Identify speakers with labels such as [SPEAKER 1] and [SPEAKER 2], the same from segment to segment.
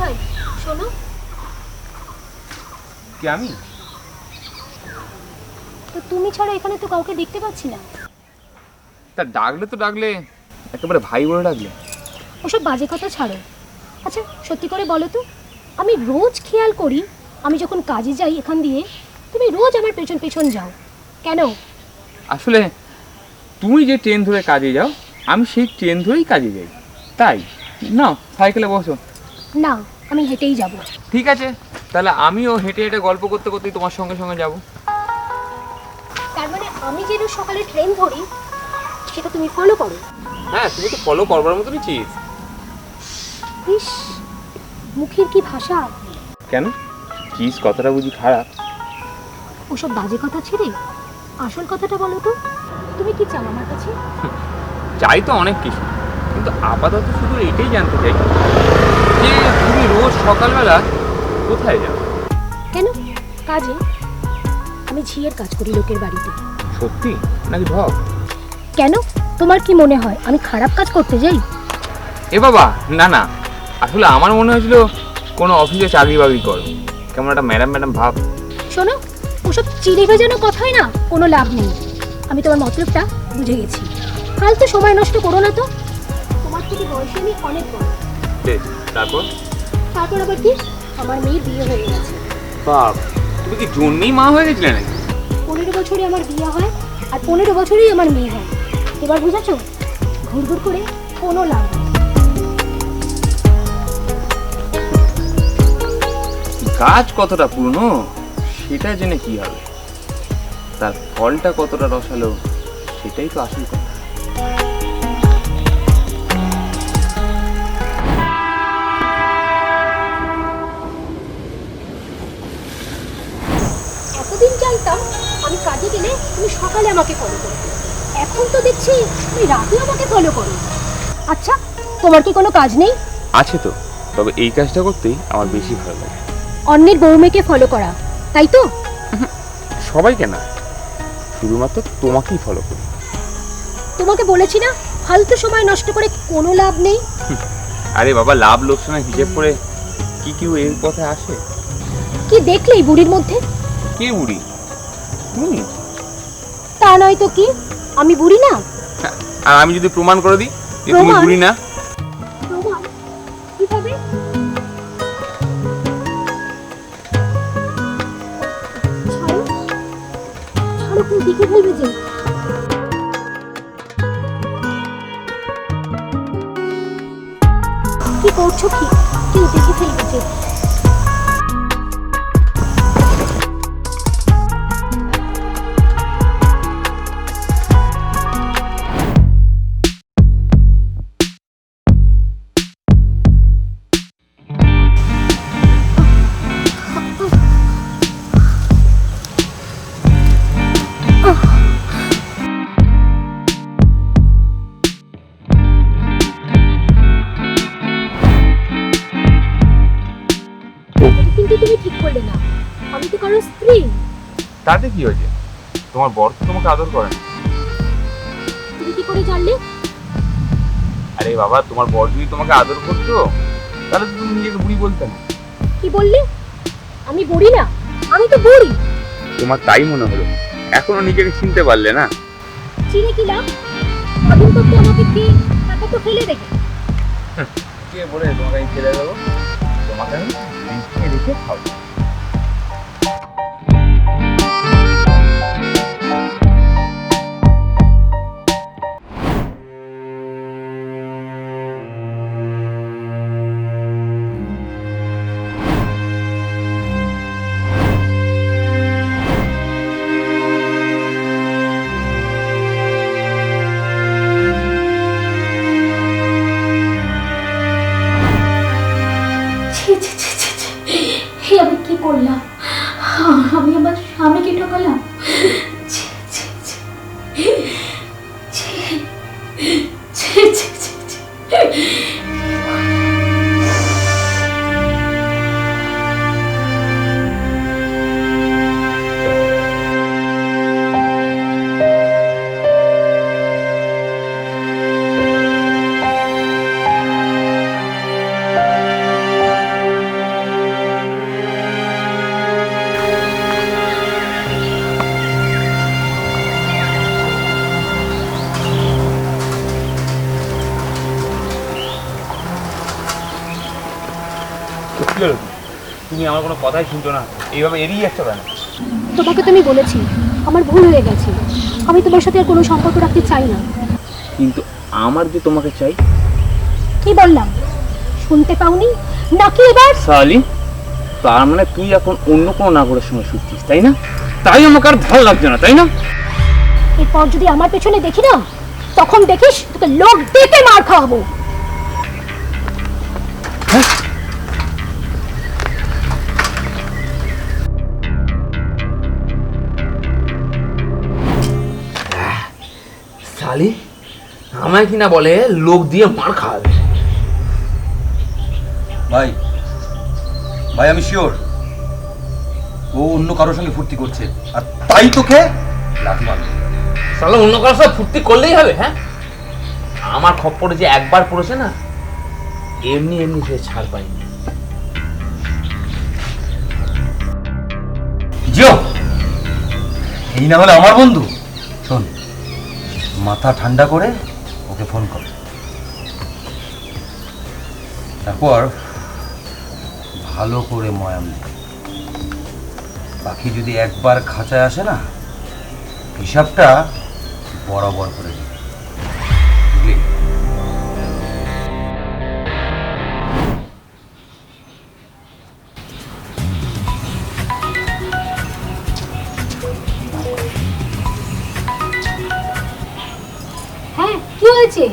[SPEAKER 1] ভাই শোনো।
[SPEAKER 2] কি আমি?
[SPEAKER 1] তো তুমি ছাড়া এখানে তো কাউকে দেখতে পাচ্ছি না।
[SPEAKER 2] তা ডাকলে তো ডাকলে, একেবারে ভাই বলে ডাকলে।
[SPEAKER 1] ওসব বাজে কথা ছাড়ো। আচ্ছা সত্যি করে বলো তো, আমি রোজ খেয়াল করি আমি যখন কাজে যাই এখান দিয়ে, তুমি রোজ আমার পেছন পেছন যাও কেন?
[SPEAKER 2] আসলে তুমি যে ট্রেন ধরে কাজে যাও, আমি সেই ট্রেন ধরেই কাজে যাই, তাই না। সাইকেলে বসো।
[SPEAKER 1] না, আমি হেঁটেই যাব।
[SPEAKER 2] ঠিক আছে, তাহলে আমিও হেঁটে হেঁটে গল্প করতে করতেই তোমার সঙ্গে সঙ্গে যাব।
[SPEAKER 1] তার মানে আমি যে রোজ সকালে ট্রেন ধরি সেটা তুমি ফলো করো?
[SPEAKER 2] হ্যাঁ, তুমি তো ফলো করবার মতনই চিজ।
[SPEAKER 1] ইস, মুখের কি ভাষা!
[SPEAKER 2] কেন, চিজ কথাটা বুঝি খারাপ?
[SPEAKER 1] ওসব বাজে কথা ছেড়ে আসল কথাটা বলো তো, তুমি কি চাও আমার কাছে?
[SPEAKER 2] চাই তো অনেক কিছু, কিন্তু আপাতত শুধু এটাই জানতে চাই যে তুমি রোজ সকালবেলা কোথায় যাও?
[SPEAKER 1] কেন? কাজে। আমি ঝিয়ের কাজ করি লোকের বাড়িতে।
[SPEAKER 2] সত্যি নাকি ঢপ?
[SPEAKER 1] কেন, তোমার কি মনে হয় আমি খারাপ কাজ করতে যাই?
[SPEAKER 2] এ বাবা, না না, আসলে আমার মনে হয়েছিল কোনো অফিসে চাকরি বাকরি করো, কেমন একটা ম্যাডাম ম্যাডাম ভাব।
[SPEAKER 1] শোনো, ওসব চিড়ে ভেজানো কথাই না কোনো লাভ নেই। আমি তোমার মতলবটা বুঝে গেছি। ফালতু সময় নষ্ট করো না তো। তোমার থেকে বয়সে আমি অনেক বড়।
[SPEAKER 2] বেশ, তারপর?
[SPEAKER 1] তারপর আবার কি, আমার মেয়ের বিয়ে হয়ে গেছে।
[SPEAKER 2] বাপ, তুমি কি জন্মেই মা হয়ে গেছিলে নাকি?
[SPEAKER 1] 15 বছরে আমার বিয়ে হয়, আর 15 বছরেই আমার মেয়ে হয়। এবার বুঝেছো? ঘুরঘুর করে কোনো লাভ নেই।
[SPEAKER 2] গাছ কতটা পুরনো সেটা জেনে কি হবে, তার ফলটা কতটা রসালো সেটাই তো আসল কথা।
[SPEAKER 1] এতদিন জানতাম আমি কাজে গেলে তুমি সকালে আমাকে ফলো করো, এখন তো দেখছি তুমি রাতে আমাকে ফলো করো। আচ্ছা, তোমার কি কোনো কাজ নেই?
[SPEAKER 2] আছে তো, তবে এই কাজটা করতেই আমার বেশি ভালো লাগে।
[SPEAKER 1] অন্যের বউ মেয়েকে ফলো করা, তাই তো?
[SPEAKER 2] সবাইকে না, শুধুমাত্র তোমাকেই ফলো করি।
[SPEAKER 1] তোমাকে বলেছি না, ফালতু সময় নষ্ট করে কোনো লাভ নেই।
[SPEAKER 2] আরে বাবা, লাভ লোকসানের হিসেব করে কি কেউ এর পথে আসে?
[SPEAKER 1] কি দেখলে এই বুড়ির মধ্যে?
[SPEAKER 2] কে বুড়ি? তুমি?
[SPEAKER 1] তা নয় তো কি, আমি বুড়ি না?
[SPEAKER 2] আর আমি যদি প্রমাণ করে দিই যে তুমি
[SPEAKER 1] প্রমাণ?
[SPEAKER 2] বুড়ি না?
[SPEAKER 1] প্রমাণ? কিভাবে? ছাড়ো, ছাড়ো, তুমি দেখে ফেলবে যে। কি করছো কি? কেউ দেখে ফেলবে যে। কিন্তু তুমি ঠিক করলে না, আমি তো কারো স্ত্রী।
[SPEAKER 2] তাতে কি হয়েছে? তোমার বর তো তোমাকে আদর করে না।
[SPEAKER 1] তুমি কি করে জানলে?
[SPEAKER 2] আরে বাবা, তোমার বর যদি তোমাকে আদর করতো তাহলে তো তুমি নিজেকে বুড়ি বলতে না।
[SPEAKER 1] কি বললে? আমি বুড়ি না? আমি তো বুড়ি।
[SPEAKER 2] তোমার তাই মনে হলো, এখনো নিজেকে চিনতে পারলে না?
[SPEAKER 1] চিনে কি লাভ? কদিন তো আমাকে খেয়ে তারপর তো ফেলে দেবে।
[SPEAKER 2] কে বলে তোমাকে আমি ফেলে দেবো? তোমাকে আমি রেখে রেখে খাবো।
[SPEAKER 1] ছি ছি ছি ছি ছি, হে আমি কি করলাম? আমি আমার স্বামীকে ঠকালাম। ছি ছি ছি ছি ছি ছি ছি ছি।
[SPEAKER 2] কি হলো? তুমি আমার কোনো কথাই শুনছো না, এইভাবে এড়িয়ে যাচ্ছ কেন?
[SPEAKER 3] তোমাকে তো আমি বলেছি আমার ভুল হয়ে গেছে, আমি তোমার সাথে আর কোনো সম্পর্ক রাখতে চাই না।
[SPEAKER 2] কিন্তু আমার যে তোমাকে চাই।
[SPEAKER 3] কি বললাম শুনতে পাওনি নাকি এবার?
[SPEAKER 2] সালি, তার মানে তুই এখন অন্য কোনো নাগরের সঙ্গে শুচ্ছিস, তাই না? তাই আমাকে আর ভালো লাগছে না, তাই না?
[SPEAKER 3] এরপর যদি আমার পেছনে দেখি না, তখন দেখিস তোকে লোক ডেকে মার খাওয়াবো।
[SPEAKER 2] সালি আমায় কিনা বলে লোক দিয়ে মার খাওয়াবে।
[SPEAKER 4] ভাই ভাই আমি শিওর ও অন্য কারোর সঙ্গে ফুর্তি করছে, আর তাই তোকে লাথি মারবে।
[SPEAKER 2] সালা অন্য কারোর সাথে ফুর্তি করলেই হবে? হ্যাঁ, আমার খপ্পরে যে একবার পড়েছে না, এমনি এমনি সে ছাড় পায়নি।
[SPEAKER 4] জিও, এই না হলে আমার বন্ধু। শোন, মাথা ঠান্ডা করে ওকে ফোন কর, তারপর ভালো করে ময়াম দে। পাখি যদি একবার খাঁচায় আসে না, হিসাবটা বরাবর করে দিবে, বুঝলি?
[SPEAKER 3] হ্যাঁ কি হয়েছে?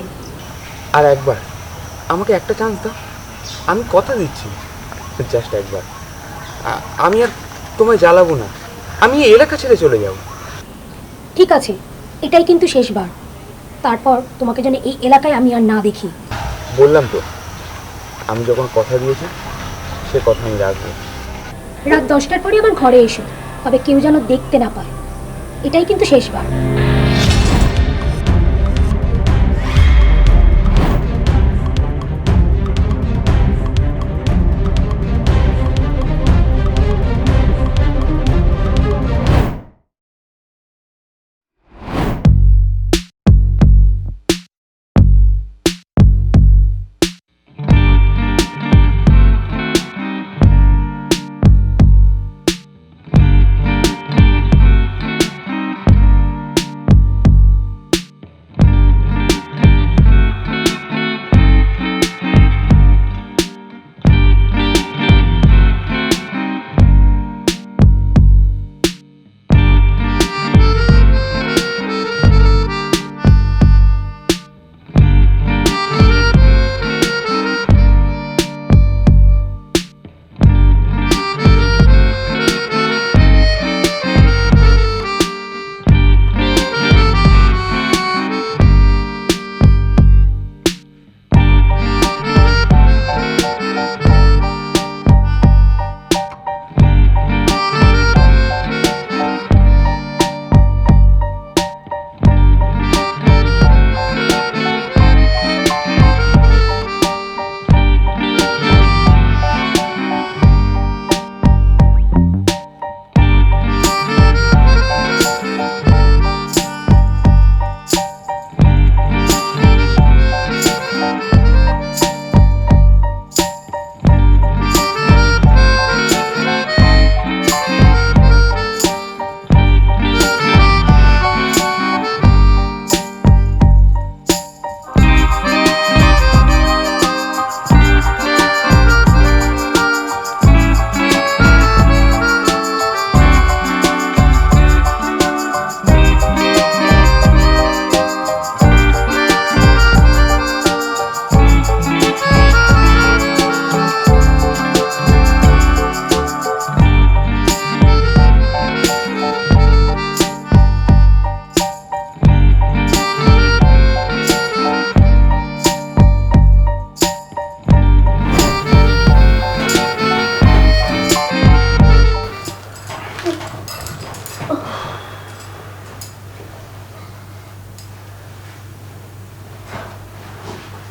[SPEAKER 2] আর একবার আমাকে একটা চান্স দাও, আমি কথা দিচ্ছি, জাস্ট একবার। আমি আর তোমায় জ্বালাবো না, আমি এই এলাকা ছেড়ে চলে যাব।
[SPEAKER 3] ঠিক আছে, এটাই কিন্তু শেষবার। তারপর তোমাকে যেন এই এলাকায় আমি আর না দেখি।
[SPEAKER 2] বললাম তো, আমি যখন কথা দিয়েছি সে কথা আমি রাখবো।
[SPEAKER 3] রাত 10টার পরে আমার ঘরে এসো, তবে কেউ যেন দেখতে না পায়। এটাই কিন্তু শেষবার।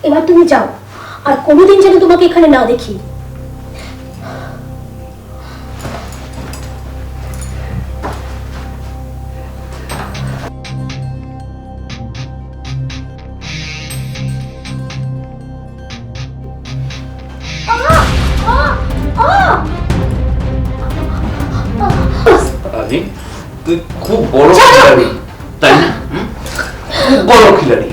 [SPEAKER 3] এবার তুমি যাও, আর কোনোদিন যেন তোমাকে এখানে না দেখি।
[SPEAKER 2] তুই খুব বড় খিলাড়ি তাই না খুব বড় খিলাড়ি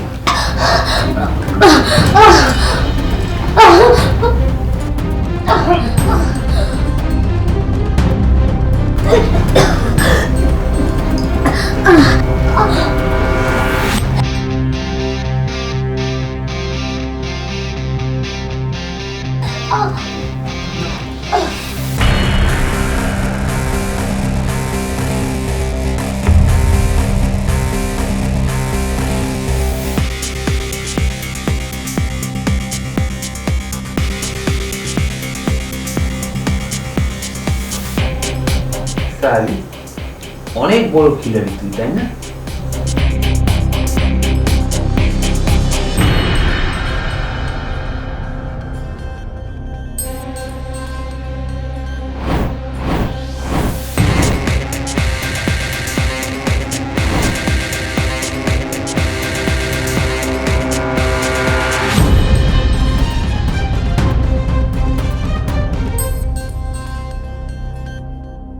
[SPEAKER 5] তাহলে অনেক বড় খিলাড়ি তুই তাই না?